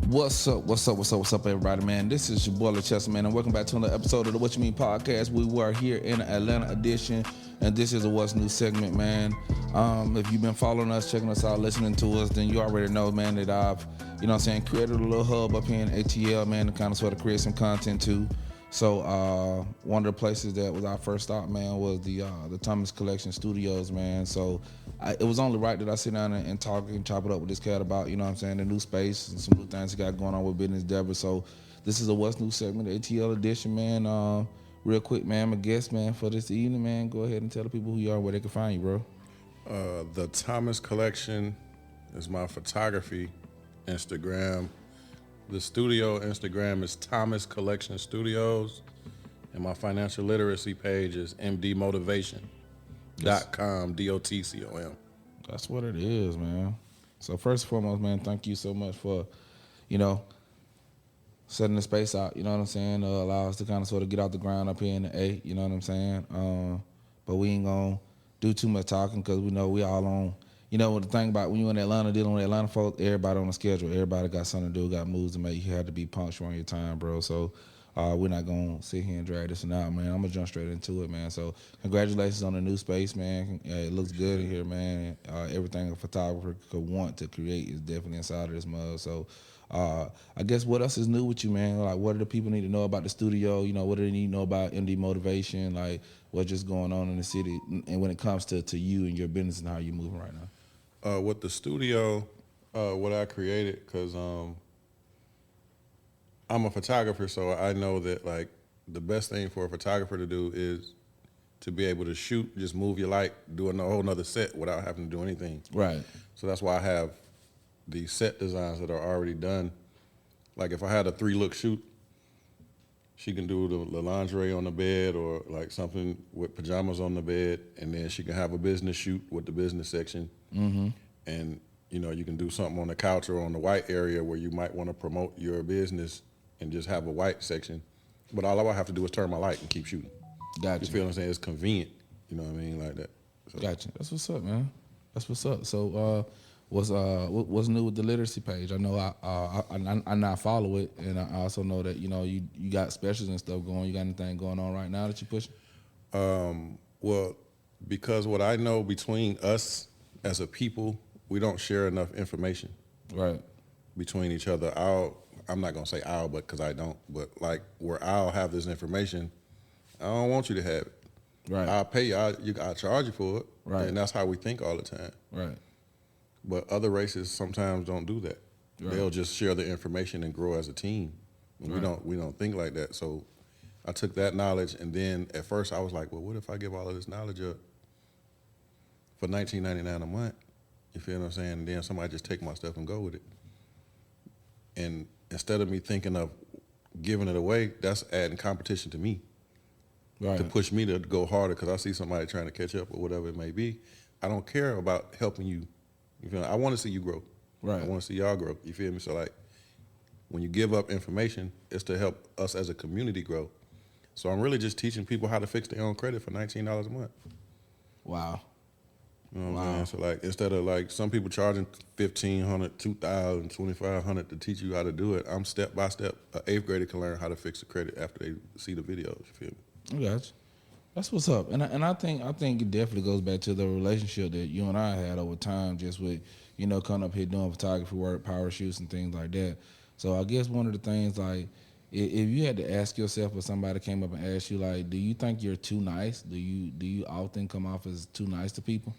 What's up, everybody, man? This is your boy, Chester, man, and welcome back to another episode of the What You Mean podcast. We were here in the Atlanta edition, and this is a What's New segment, man. If you've been following us, checking us out, listening to us, then you already know, man, that I've, created a little hub up here in ATL, man, to kind of sort of create some content too. So one of the places that was our first stop, man, was the Thomas Collection Studios, man. So it was only right that I sit down and talk and chop it up with this cat about, the new space and some new things he got going on with business endeavor. So this is a What's New segment, the ATL edition, man. Real quick, man, my guest, man, for this evening, man, go ahead and tell the people who you are, where they can find you, bro. The Thomas Collection is my photography Instagram. The studio Instagram is Thomas Collection Studios, and my financial literacy page is mdmotivation.com, DOTCOM. That's what it is, man. So first and foremost, man, thank you so much for, setting the space out, you know what I'm saying, allow us to kind of sort of get out the ground up here in the A, you know what I'm saying? But we ain't going to do too much talking because we know we all on. The thing about when you're in Atlanta dealing with Atlanta folks, everybody on the schedule, everybody got something to do, got moves to make. You had to be punctual on your time, bro. So we're not going to sit here and drag this one out, man. I'm going to jump straight into it, man. So congratulations on the new space, man. It looks good in here, man. Everything a photographer could want to create is definitely inside of this mug. So I guess what else is new with you, man? Like, what do the people need to know about the studio? What do they need to know about MD Motivation? Like, what's just going on in the city? And when it comes to you and your business and how you're moving right now? With the studio, what I created, because I'm a photographer, so I know that, like, the best thing for a photographer to do is to be able to shoot, just move your light, do a whole nother set without having to do anything. Right. So that's why I have the set designs that are already done. Like, if I had a 3-look shoot, she can do the lingerie on the bed or, like, something with pajamas on the bed, and then she can have a business shoot with the business section. Mm-hmm. And, you can do something on the couch or on the white area where you might want to promote your business and just have a white section. But all I have to do is turn my light and keep shooting. Gotcha. You feel what I'm saying? It's convenient. You know what I mean? Like that. So. Gotcha. That's what's up, man. That's what's up. So what's new with the literacy page? I know I not follow it, and I also know that, you got specials and stuff going. You got anything going on right now that you're pushing? Well, because what I know between us as a people, we don't share enough information. Right. Between each other. I'm not going to say I'll, but because I don't, but like where I'll have this information, I don't want you to have it. Right. I'll pay you, I'll charge you for it. Right. And that's how we think all the time. Right. But other races sometimes don't do that. Right. They'll just share the information and grow as a team. And we don't think like that. So I took that knowledge, and then at first I was like, well, what if I give all of this knowledge up for $19.99 a month? You feel what I'm saying? And then somebody just take my stuff and go with it. And instead of me thinking of giving it away, that's adding competition to me. Right. To push me to go harder because I see somebody trying to catch up or whatever it may be. I don't care about helping you. You feel me? I want to see you grow. Right. I want to see y'all grow. You feel me? So, like, when you give up information, it's to help us as a community grow. So I'm really just teaching people how to fix their own credit for $19 a month. Wow. You know what I'm saying? So, like, instead of, like, some people charging $1,500, $2,000, $2,500 to teach you how to do it, I'm step by step. An 8th grader can learn how to fix the credit after they see the videos. You feel me? I got you. That's what's up. And I think it definitely goes back to the relationship that you and I had over time, just with, coming up here doing photography work, power shoots and things like that. So I guess one of the things, like, if you had to ask yourself, or somebody came up and asked you, like, do you think you're too nice? Do you often come off as too nice to people?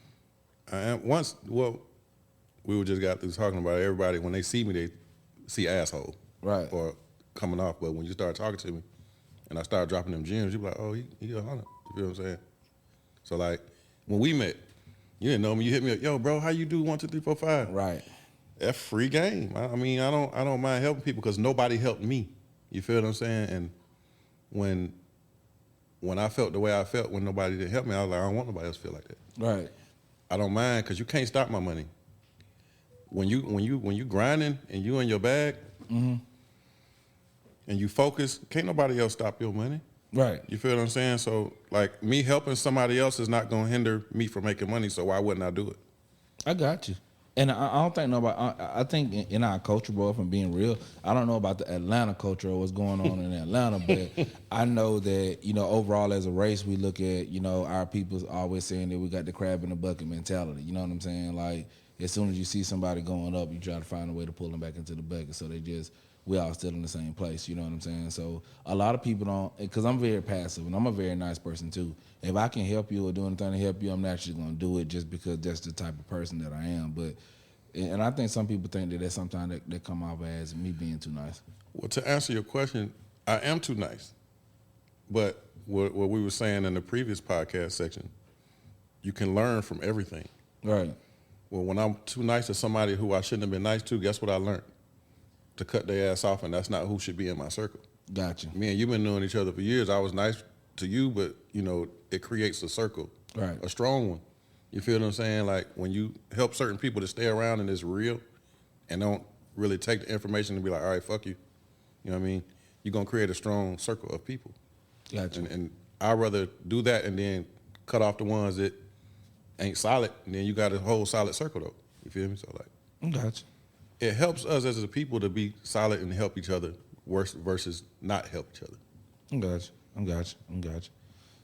I am. We were just got through talking about it. Everybody, when they see me, they see asshole. Right. Or coming off. But when you start talking to me and I start dropping them gems, you be like, oh, he 100. You feel what I'm saying? So, like, when we met, you didn't know me. You hit me up, yo, bro, how you do 1, 2, 3, 4, 5? Right. That's free game. I mean, I don't mind helping people because nobody helped me. You feel what I'm saying? And when I felt the way I felt when nobody didn't help me, I was like, I don't want nobody else to feel like that. Right. I don't mind because you can't stop my money. When you grinding and you in your bag, mm-hmm. and you focus, can't nobody else stop your money. Right. You feel what I'm saying? So, like, me helping somebody else is not going to hinder me from making money, so why wouldn't I do it? I got you. And I don't think nobody. I think in our culture, bro, if I'm being real, I don't know about the Atlanta culture or what's going on in Atlanta, but I know that overall as a race, we look at our people's always saying that we got the crab in the bucket mentality. You know what I'm saying? Like as soon as you see somebody going up, you try to find a way to pull them back into the bucket. So we all still in the same place. You know what I'm saying? So a lot of people don't, because I'm very passive and I'm a very nice person too. If I can help you or do anything to help you, I'm naturally going to do it just because that's the type of person that I am. And I think some people think that that's sometimes that come off as me being too nice. Well, to answer your question, I am too nice. But what we were saying in the previous podcast section, you can learn from everything. Right. Well, when I'm too nice to somebody who I shouldn't have been nice to, guess what I learned? To cut their ass off, and that's not who should be in my circle. Gotcha. Me and you been knowing each other for years. I was nice to you, but it creates a circle, right? A strong one. You feel what I'm saying? Like when you help certain people to stay around and it's real, and don't really take the information and be like, all right, fuck you. You know what I mean? You're gonna create a strong circle of people. Gotcha. And I'd rather do that and then cut off the ones that ain't solid, and then you got a whole solid circle though. You feel me? So like, gotcha. It helps us as a people to be solid and help each other versus not help each other. I'm gotcha.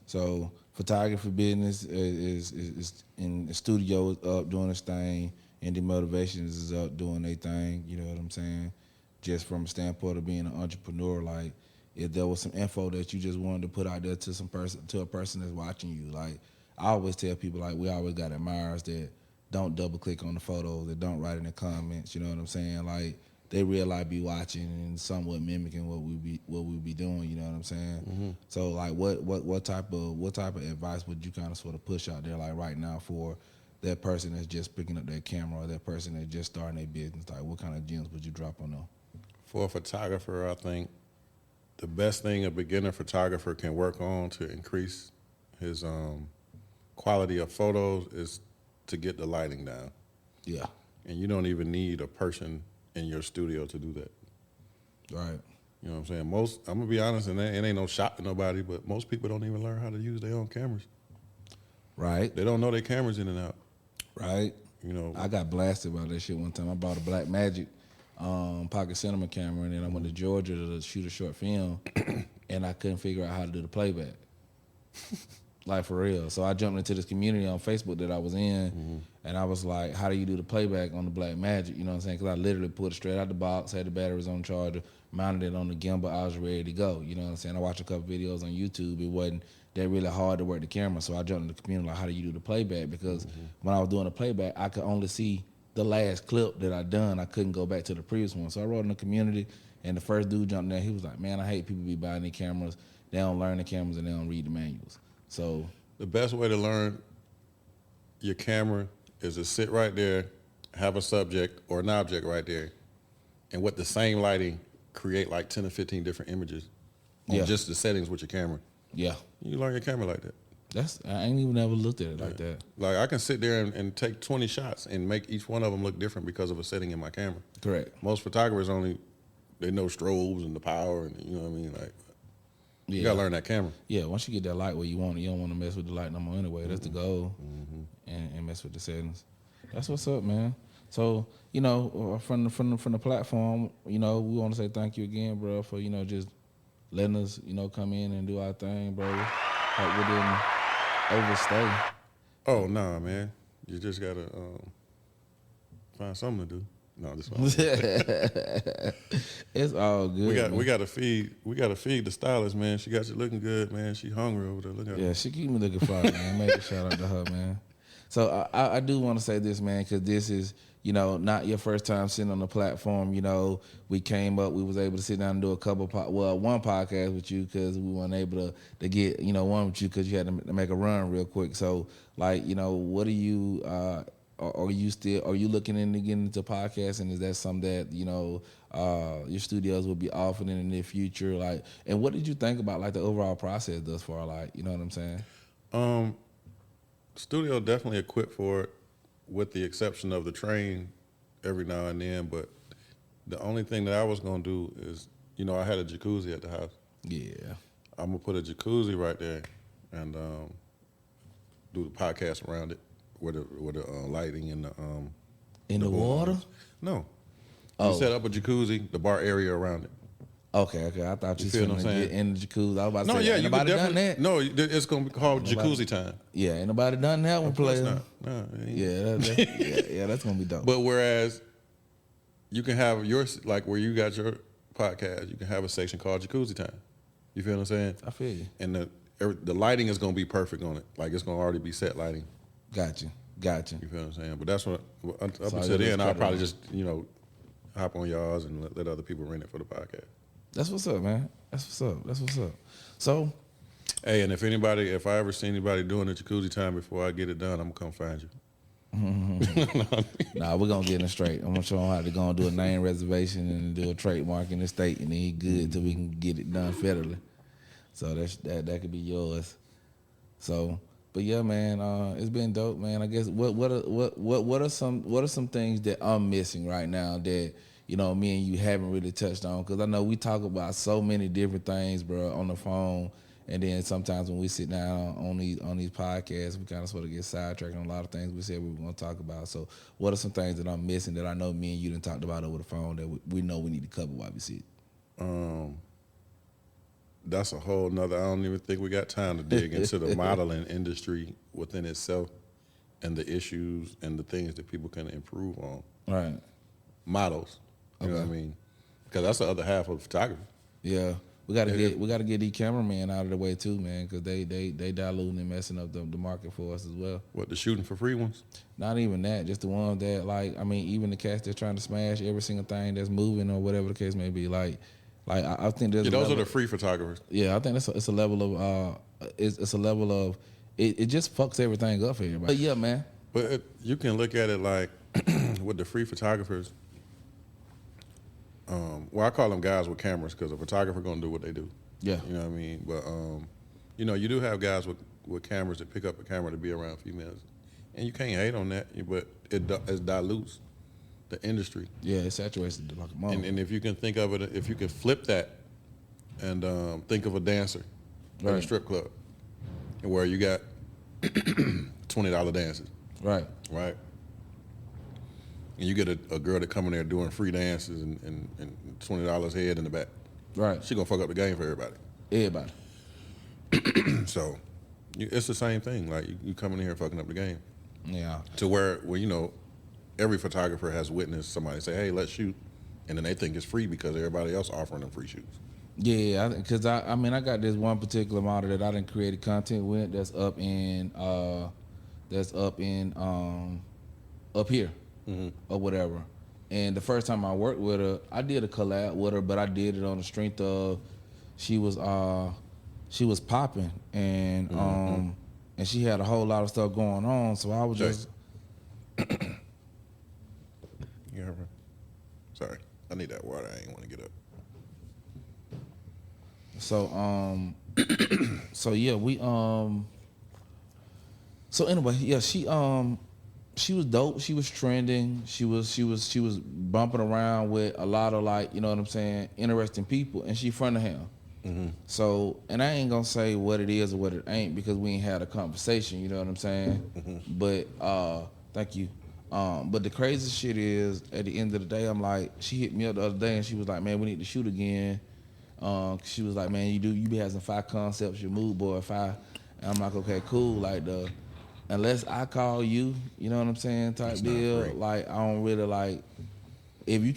So photography business is in the studio is up doing its thing, and the motivations is up doing their thing. You know what I'm saying? Just from a standpoint of being an entrepreneur, like if there was some info that you just wanted to put out there to a person that's watching you, like I always tell people, like we always got admirers that don't double click on the photos, that don't write in the comments. You know what I'm saying? Like they realize be watching and somewhat mimicking what we be doing. You know what I'm saying? Mm-hmm. So like, what type of advice would you kind of sort of push out there, like right now for that person that's just picking up their camera or that person that's just starting their business? Like, what kind of gems would you drop on them? For a photographer, I think the best thing a beginner photographer can work on to increase his quality of photos is to get the lighting down. Yeah. And you don't even need a person in your studio to do that. Right. You know what I'm saying? I'm going to be honest, and it ain't no shot to nobody, but most people don't even learn how to use their own cameras. Right. They don't know their cameras in and out. Right. I got blasted by that shit one time. I bought a Black Magic pocket cinema camera, and then I went to Georgia to shoot a short film, and I couldn't figure out how to do the playback. Like, for real. So I jumped into this community on Facebook that I was in, and I was like, how do you do the playback on the Black Magic? You know what I'm saying? Because I literally pulled it straight out the box, had the batteries on charger, mounted it on the gimbal, I was ready to go. You know what I'm saying? I watched a couple videos on YouTube. It wasn't that really hard to work the camera, so I jumped in the community like, how do you do the playback? Because when I was doing the playback, I could only see the last clip that I done. I couldn't go back to the previous one. So I wrote in the community, and the first dude jumped in there. He was like, man, I hate people be buying these cameras. They don't learn the cameras, and they don't read the manuals. So the best way to learn your camera is to sit right there, have a subject or an object right there, and with the same lighting, create like 10 or 15 different images on just the settings with your camera. Yeah. You learn your camera like that. I ain't even ever looked at it like that. Like I can sit there and take 20 shots and make each one of them look different because of a setting in my camera. Correct. Most photographers they know strobes and the power and you know what I mean? Like, you gotta learn that camera. Yeah, once you get that light where you want it, you don't want to mess with the light no more anyway. That's the goal, and mess with the settings. That's what's up, man. So from the platform, we want to say thank you again, bro, for just letting us come in and do our thing, bro. Like we didn't overstay. Oh nah, man, you just gotta find something to do. No, this one. It's all good. We gotta feed the stylist, man. She got you looking good, man. She hungry over there. Look at her. Yeah, she keep me looking fine, man. Make a shout out to her, man. So I do want to say this, man, because this is not your first time sitting on the platform. We came up, we was able to sit down and do one podcast with you because we weren't able to get one with you because you had to make a run real quick. So like what are you? Are you looking into getting into podcasting? Is that something that your studios will be offering in the near future? Like, and what did you think about like the overall process thus far? Like, you know what I'm saying? Studio definitely equipped for it, with the exception of the train every now and then. But the only thing that I was gonna do is, I had a jacuzzi at the house. Yeah, I'm gonna put a jacuzzi right there and do the podcast around it. With the lighting and In the water? No. Oh. You set up a jacuzzi, the bar area around it. Okay. I thought you feel what I'm said saying? get in the jacuzzi. I was about to No, say, yeah, ain't you could nobody done definitely. that. No, it's gonna be called jacuzzi time. Yeah, ain't nobody done that one, Of course player. not. No, it ain't. Yeah, that's gonna be dope. But whereas you can have yours, like where you got your podcast, you can have a section called jacuzzi time. You feel what I'm saying? I feel you. And the lighting is gonna be perfect on it. Like it's gonna already be set lighting. Got you. You feel what I'm saying? But that's what up So until then, I'll probably on. just hop on y'all's and let other people rent it for the podcast. That's what's up, man. That's what's up. So, hey, and if I ever see anybody doing the jacuzzi time before I get it done, I'm gonna come find you. nah, we're gonna get it straight. I'm gonna show him how to go and do a name reservation and do a trademark in the state, and then he good till we can get it done federally. So that could be yours. So, but yeah, man, it's been dope, man. I guess what are some things that I'm missing right now that me and you haven't really touched on? Because I know we talk about so many different things, bro, on the phone. And then sometimes when we sit down on these podcasts, we kind of sort of get sidetracked on a lot of things we said we were going to talk about. So what are some things that I'm missing that I know me and you done talked about over the phone that we know we need to cover while we sit? That's a whole nother, I don't even think we got time to dig into the modeling industry within itself and the issues and the things that people can improve on. Right. Models. You know what I mean? Because that's the other half of photography. Yeah. We gotta get these cameramen out of the way too, man, because they diluting and messing up the market for us as well. What, the shooting for free ones? Not even that, just the ones that even the cats that's trying to smash every single thing that's moving or whatever the case may be. I think there's those are the free photographers. Yeah, I think it's a level of it's a level of it just fucks everything up for everybody. But yeah, man. But you can look at it like with the free photographers. I call them guys with cameras because a photographer gonna do what they do. Yeah, you know what I mean. But you do have guys with cameras that pick up a camera to be around females, and you can't hate on that. But it dilutes the industry. Yeah, it saturates it like a mom. And if you can think of it, if you can flip that, and think of a dancer at a strip club, where you got $20 dances, right. And you get a girl that come in there doing free dances and $20 head in the back. Right. She gonna fuck up the game for everybody. So, it's the same thing. Like you come in here fucking up the game. Yeah. To where every photographer has witnessed somebody say, "Hey, let's shoot," and then they think it's free because everybody else offering them free shoots. Yeah, because I got this one particular model that I done created content with that's up here. Mm-hmm. Or whatever. And the first time I worked with her, I did a collab with her, but I did it on the strength of she was popping and and she had a whole lot of stuff going on. So I was just sorry, I need that water. I ain't want to get up. So so yeah, so anyway, yeah, she was dope. She was trending. She was bumping around with a lot of interesting people, and she from the hell. Mm-hmm. So, and I ain't gonna say what it is or what it ain't because we ain't had a conversation. You know what I'm saying? Mm-hmm. But thank you. But the crazy shit is, at the end of the day, I'm like, she hit me up the other day and she was like, "Man, we need to shoot again." She was like, "Man, you be having 5 concepts, your mood board 5." And I'm like, "Okay, cool." Unless I call you, you know what I'm saying, type deal. I don't really if you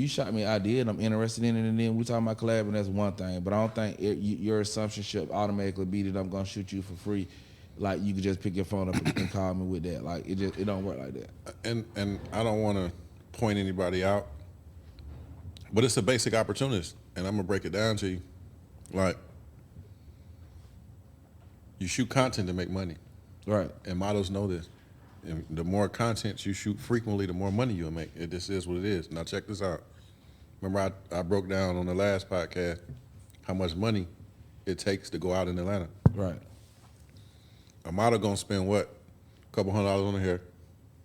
shot me an idea and I'm interested in it, and then we talking about collabing, that's one thing. But I don't think your assumption should automatically be that I'm gonna shoot you for free. You could just pick your phone up and call me with that. It don't work like that. And I don't want to point anybody out, but it's a basic opportunist, and I'm gonna break it down to you. You shoot content to make money. Right. And models know this. And the more content you shoot frequently, the more money you'll make. This is what it is. Now check this out. Remember I broke down on the last podcast how much money it takes to go out in Atlanta. Right. A model gonna spend what? A couple $100 on the hair.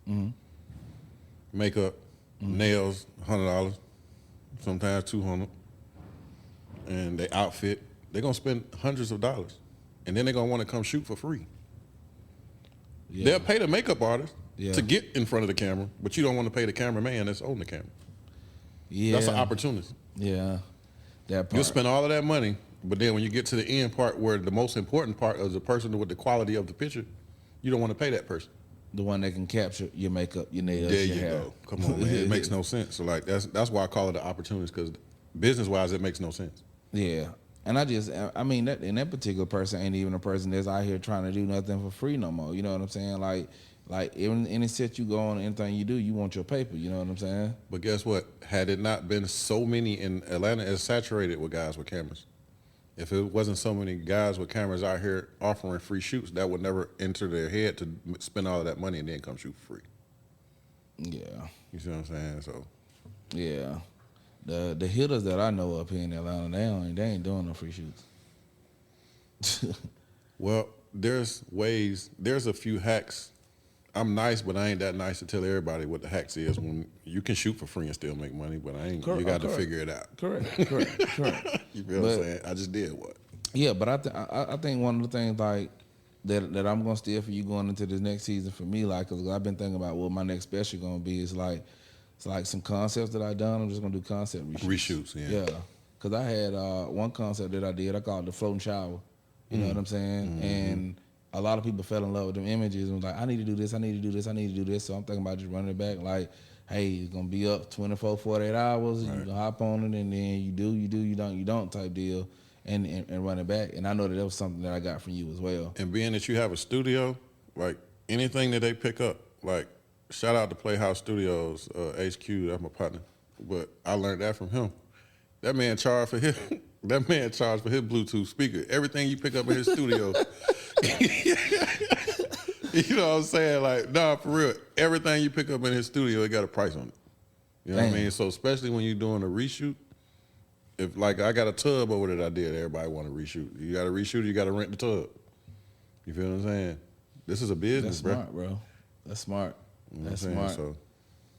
Mm-hmm. Makeup, nails, $100, sometimes $200. And they outfit. They're gonna spend hundreds of dollars. And then they're gonna want to come shoot for free. Yeah. They'll pay the makeup artist. to get in front of the camera, but you don't want to pay the cameraman that's on the camera. Yeah. That's an opportunity. Yeah. That part. You'll spend all of that money, but then when you get to the end part where the most important part is the person with the quality of the picture, you don't want to pay that person. The one that can capture your makeup, your nails, There your you hair. go. Come on, man. It makes no sense. So like that's why I call it an opportunity, because business wise it makes no sense. Yeah. And I mean, that particular person ain't even a person that's out here trying to do nothing for free no more. You know what I'm saying? Like in any set you go on, anything you do, you want your paper. You know what I'm saying? But guess what? Had it not been so many in Atlanta is saturated with guys with cameras. If it wasn't so many guys with cameras out here offering free shoots, that would never enter their head to spend all of that money and then come shoot free. Yeah. You see what I'm saying? So Yeah. The hitters that I know up here in Atlanta, they ain't doing no free shoots. well, there's a few hacks. I'm nice, but I ain't that nice to tell everybody what the hacks is. When you can shoot for free and still make money, but you got to figure it out. Correct. You feel what I'm saying? I just did what? Yeah, but I think one of the things like that I'm gonna steal for you going into this next season for me, like, cause I've been thinking about what my next special gonna be. It's like some concepts that I done. I'm just gonna do concept reshoots. Yeah. Cause I had one concept that I did. I called it the floating shower. You know what I'm saying? Mm-hmm. And a lot of people fell in love with them images and was like, I need to do this, I need to do this, I need to do this. So I'm thinking about just running it back. Like, hey, it's gonna be up 24, 48 hours. Right. You can hop on it, and then you do, you don't type deal, and run it back. And I know that was something that I got from you as well. And being that you have a studio, like anything that they pick up, like shout out to Playhouse Studios, HQ, that's my partner. But I learned that from him. That man charged for his Bluetooth speaker. Everything you pick up in his studio. You know what I'm saying? Like, nah, for real. Everything you pick up in his studio, it got a price on it. You know what I mean? So especially when you're doing a reshoot, if like I got a tub over that I did, everybody want to reshoot. You got to reshoot, you got to rent the tub. You feel what I'm saying? This is a business, That's smart, bro. That's smart. You know That's what I'm smart. saying?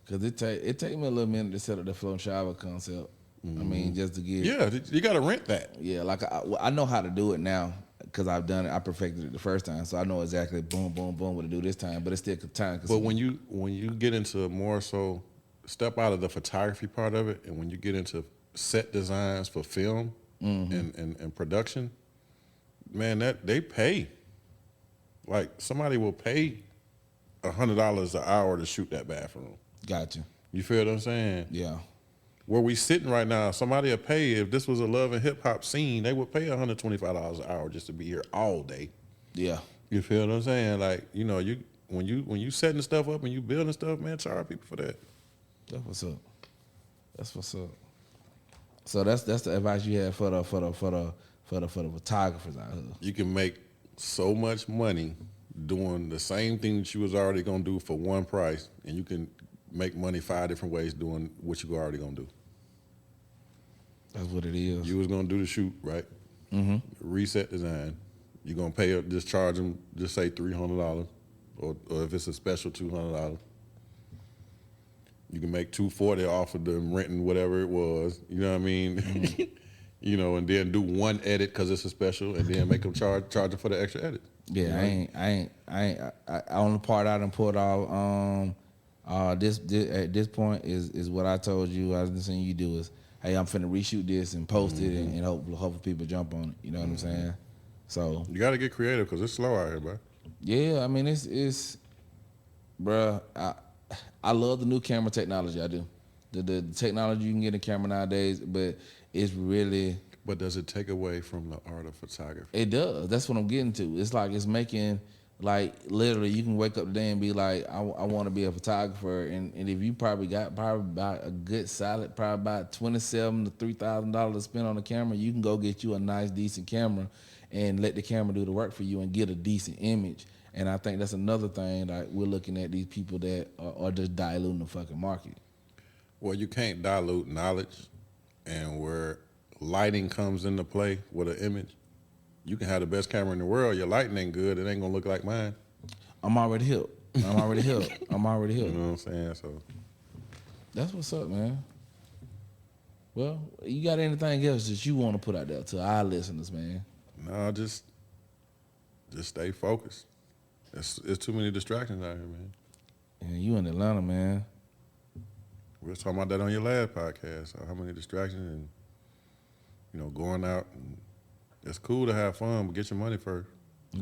Because it take me a little minute to set up the floating shower concept. I mean, just to get... Yeah, you got to rent that. Yeah, like I know how to do it now because I've done it. I perfected it the first time, so I know exactly boom, boom, boom what to do this time, but it's still time consuming. But when you get into more so, step out of the photography part of it, and when you get into set designs for film and production, man, that they pay. Like somebody will pay $100 an hour to shoot that bathroom. Gotcha. You feel what I'm saying? Yeah. Where we sitting right now, somebody will pay, if this was a love and hip hop scene, they would pay $125 an hour just to be here all day. Yeah. You feel what I'm saying? Like, you know, when you setting stuff up and you building stuff, man, charge people for that. That's what's up. That's what's up. So that's the advice you have for the photographers out here. You can make so much money doing the same thing that you was already gonna do for one price, and you can make money 5 different ways doing what you were already gonna do. That's what it is. You was gonna do the shoot, right? Mm-hmm. Reset design. You're gonna pay up, just charge them, just say $300, or if it's a special $200. You can make $240 off of them renting whatever it was. You know what I mean? Mm-hmm. You know, and then do one edit because it's a special, and then make them charge them for the extra edit. Yeah, you know? I on the part I done put off. This at this point is what I told you. I was saying you do is, hey, I'm finna reshoot this and post it, and hopefully people jump on it. You know what I'm saying? So you got to get creative because it's slow out here, bro. Yeah, I mean it's, bruh. I love the new camera technology. I do. The technology you can get in camera nowadays, but it's really. But does it take away from the art of photography? It does. That's what I'm getting to. It's like it's making, like, literally you can wake up today and be like, I want to be a photographer, and if you probably about a good solid, probably about $2,700 to $3,000 to spend on the camera, you can go get you a nice decent camera and let the camera do the work for you and get a decent image. And I think that's another thing, like, we're looking at these people that are just diluting the fucking market. Well, you can't dilute knowledge, and where lighting comes into play with an image, you can have the best camera in the world. Your lighting ain't good. It ain't gonna look like mine. I'm already hip. You know what I'm saying? So that's what's up, man. Well, you got anything else that you want to put out there to our listeners, man? No, just stay focused. It's too many distractions out here, man. And you in Atlanta, man. We were talking about that on your last podcast. How many distractions and going out. And it's cool to have fun, but get your money first.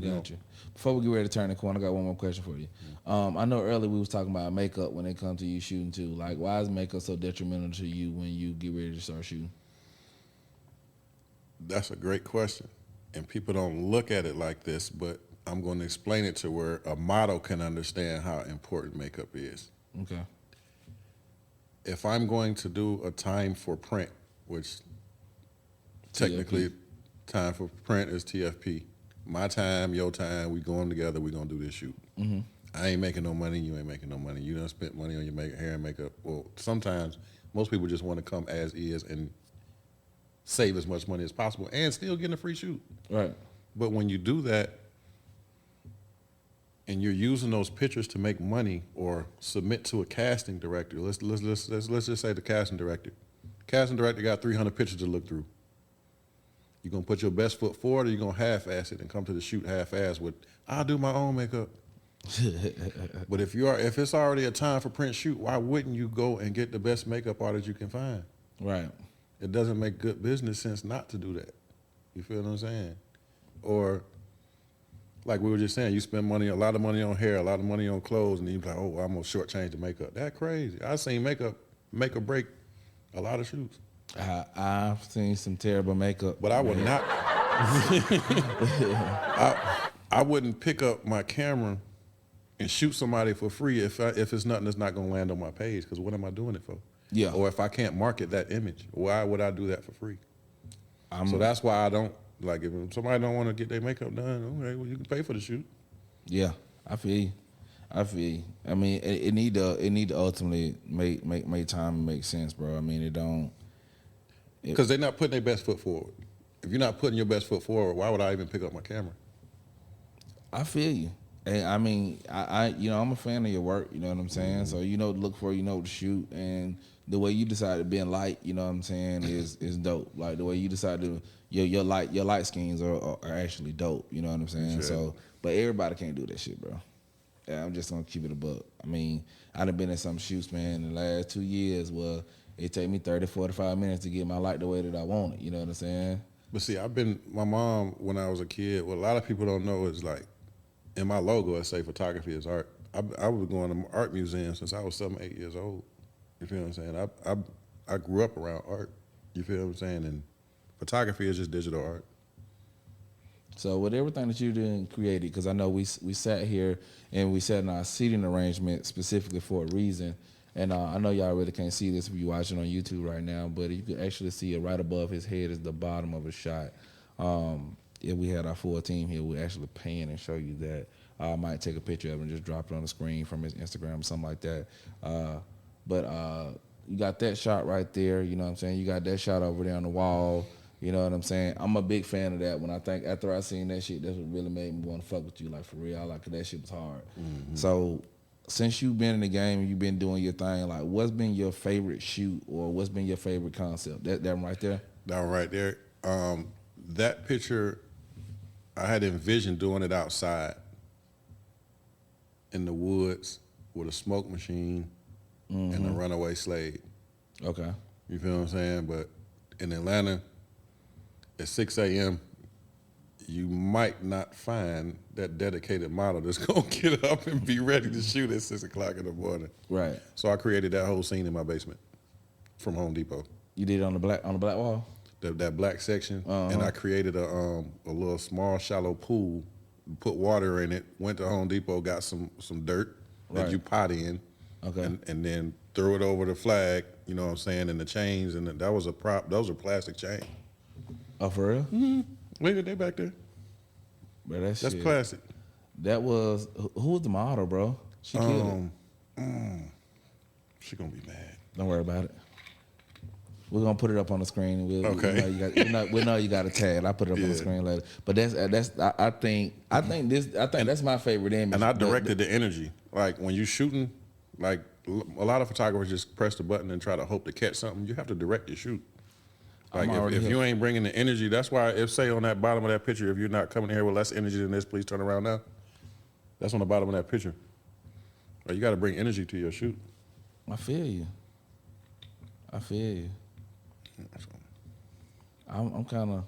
Got you. Before we get ready to turn the corner, I got one more question for you. I know earlier we was talking about makeup when it comes to you shooting too. Like, why is makeup so detrimental to you when you get ready to start shooting? That's a great question. And people don't look at it like this, but I'm going to explain it to where a model can understand how important makeup is. Okay. If I'm going to do a time for print, which technically time for print is TFP. My time, your time, we going together, we going to do this shoot. Mm-hmm. I ain't making no money, you ain't making no money. You done spent money on your hair and makeup. Well, sometimes most people just want to come as is and save as much money as possible and still get a free shoot. Right. But when you do that and you're using those pictures to make money or submit to a casting director, let's just say the casting director. Casting director got 300 pictures to look through. You gonna put your best foot forward, or you gonna half-ass it and come to the shoot half-ass with, I'll do my own makeup. But if it's already a time for print shoot, why wouldn't you go and get the best makeup artist you can find? Right. It doesn't make good business sense not to do that. You feel what I'm saying? Or like we were just saying, you spend a lot of money on hair, a lot of money on clothes, and you're like, oh, I'm gonna shortchange the makeup. That's crazy. I've seen makeup make or break a lot of shoots. I've seen some terrible makeup, but I would not. I wouldn't pick up my camera and shoot somebody for free if it's nothing that's not gonna land on my page. Because what am I doing it for? Yeah. Or if I can't market that image, why would I do that for free? So that's why I don't like. If somebody don't want to get their makeup done, okay, well you can pay for the shoot. Yeah, I feel you. I mean, it need to ultimately make time and make sense, bro. I mean, it don't. Because they're not putting their best foot forward. If you're not putting your best foot forward, why would I even pick up my camera? I feel you. And I mean, I'm a fan of your work. You know what I'm saying? So you know what to look for, you know what to shoot, and the way you decided being light, you know what I'm saying, is dope. Like the way you decided to your light schemes are actually dope. You know what I'm saying? Sure. So, but everybody can't do that shit, bro. Yeah, I'm just gonna keep it a buck. I mean, I done been in some shoots, man, in the last 2 years where it take me 30, 45 minutes to get my light the way that I want it. You know what I'm saying? But see, my mom, when I was a kid, what a lot of people don't know is like, in my logo, I say photography is art. I was going to art museums since I was 7, 8 years old. You feel what I'm saying? I grew up around art. You feel what I'm saying? And photography is just digital art. So with everything that you did and created, because I know we sat here and we sat in our seating arrangement specifically for a reason. And I know y'all really can't see this if you're watching on YouTube right now, but you can actually see it right above his head is the bottom of a shot. If we had our full team here, we'd actually pan and show you that. I might take a picture of it and just drop it on the screen from his Instagram or something like that. But you got that shot right there, you know what I'm saying? You got that shot over there on the wall, you know what I'm saying? I'm a big fan of that. After I seen that shit, that's what really made me want to fuck with you, like for real. Like, that shit was hard. Mm-hmm. So since you've been in the game and you've been doing your thing, like what's been your favorite shoot or what's been your favorite concept? That one right there? That one right there. That picture, I had envisioned doing it outside in the woods with a smoke machine and a runaway slade. Okay. You feel what I'm saying? But in Atlanta, at 6 a.m., you might not find that dedicated model that's going to get up and be ready to shoot at 6 o'clock in the morning. Right. So I created that whole scene in my basement from Home Depot. You did it on the black wall? That black section, and I created a little small shallow pool, put water in it, went to Home Depot, got some dirt that you pot in, okay, and then threw it over the flag, you know what I'm saying, and the chains, and that was a prop. Those are plastic chains. Oh, for real? Mm-hmm. Look at that back there. Bro, that's plastic. That was, who was the model, bro? She killed it. She gonna be mad. Don't worry about it. We're gonna put it up on the screen. Okay. We know you got a tag. I'll put it up on the screen later. But I think that's my favorite image. And I directed the energy. Like when you shooting, like a lot of photographers just press the button and try to hope to catch something. You have to direct your shoot. Like if you ain't bringing the energy, that's why if say on that bottom of that picture, if you're not coming here with less energy than this, please turn around now. That's on the bottom of that picture. Or you got to bring energy to your shoot. I feel you. I'm kind of,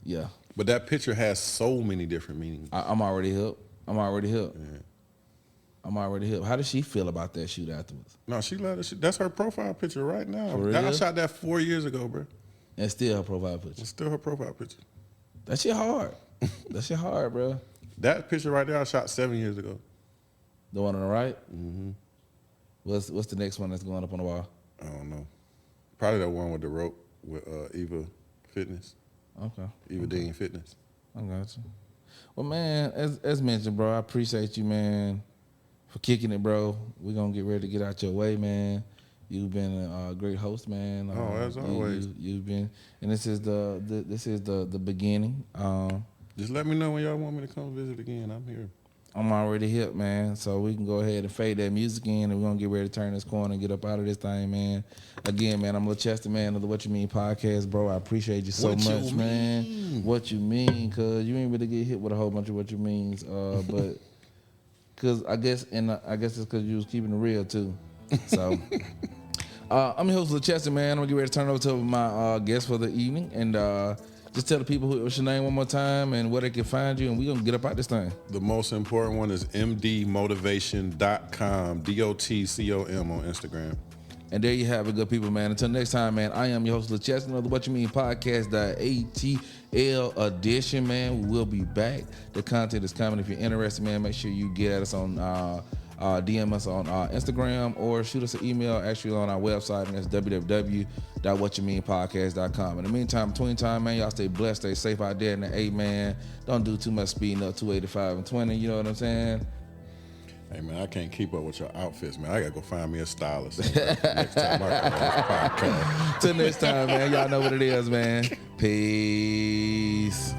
yeah. But that picture has so many different meanings. I'm already hooked. Yeah. I'm already hip. How does she feel about that shoot afterwards? No, she let it. That's her profile picture right now. For real? I shot that 4 years ago, bro. And still her profile picture. It's still her profile picture. That shit hard. That shit hard, bro. That picture right there, I shot 7 years ago. The one on the right? Mm-hmm. What's the next one that's going up on the wall? I don't know. Probably that one with the rope with Eva Fitness. Okay. Eva Dean Fitness. I got you. Well, man, as mentioned, bro, I appreciate you, man, for kicking it, bro. We're going to get ready to get out your way, man. You've been a great host, man. As always. You've been, and this is the beginning. Just let me know when y'all want me to come visit again. I'm here. I'm already hip, man. So we can go ahead and fade that music in, and we're going to get ready to turn this corner and get up out of this thing, man. Again, man, I'm Lil Chester, man, of the What You Mean podcast, bro. I appreciate you so much, man. What you mean, because you ain't really get hit with a whole bunch of what you means, but because I guess it's because you was keeping it real, too. So I'm your host, Lil Chester, man. I'm going to get ready to turn it over to my guest for the evening, and just tell the people what's your name one more time and where they can find you, and we're going to get up out this thing. The most important one is mdmotivation.com, DOTCOM on Instagram. And there you have it, good people, man. Until next time, man, I am your host, Lil Chester, of the What You Mean podcast, the ATL edition, man. We will be back. The content is coming. If you're interested, man, make sure you get at us on DM us on Instagram or shoot us an email actually on our website, and that's www.whatyoumeanpodcast.com. In the meantime, between time, man, y'all stay blessed, stay safe out there in the A, man. Don't do too much speeding up 285 and 20, you know what I'm saying? Hey, man, I can't keep up with your outfits, man. I got to go find me a stylist next time I come on this podcast. Till next time, man, y'all know what it is, man. Peace.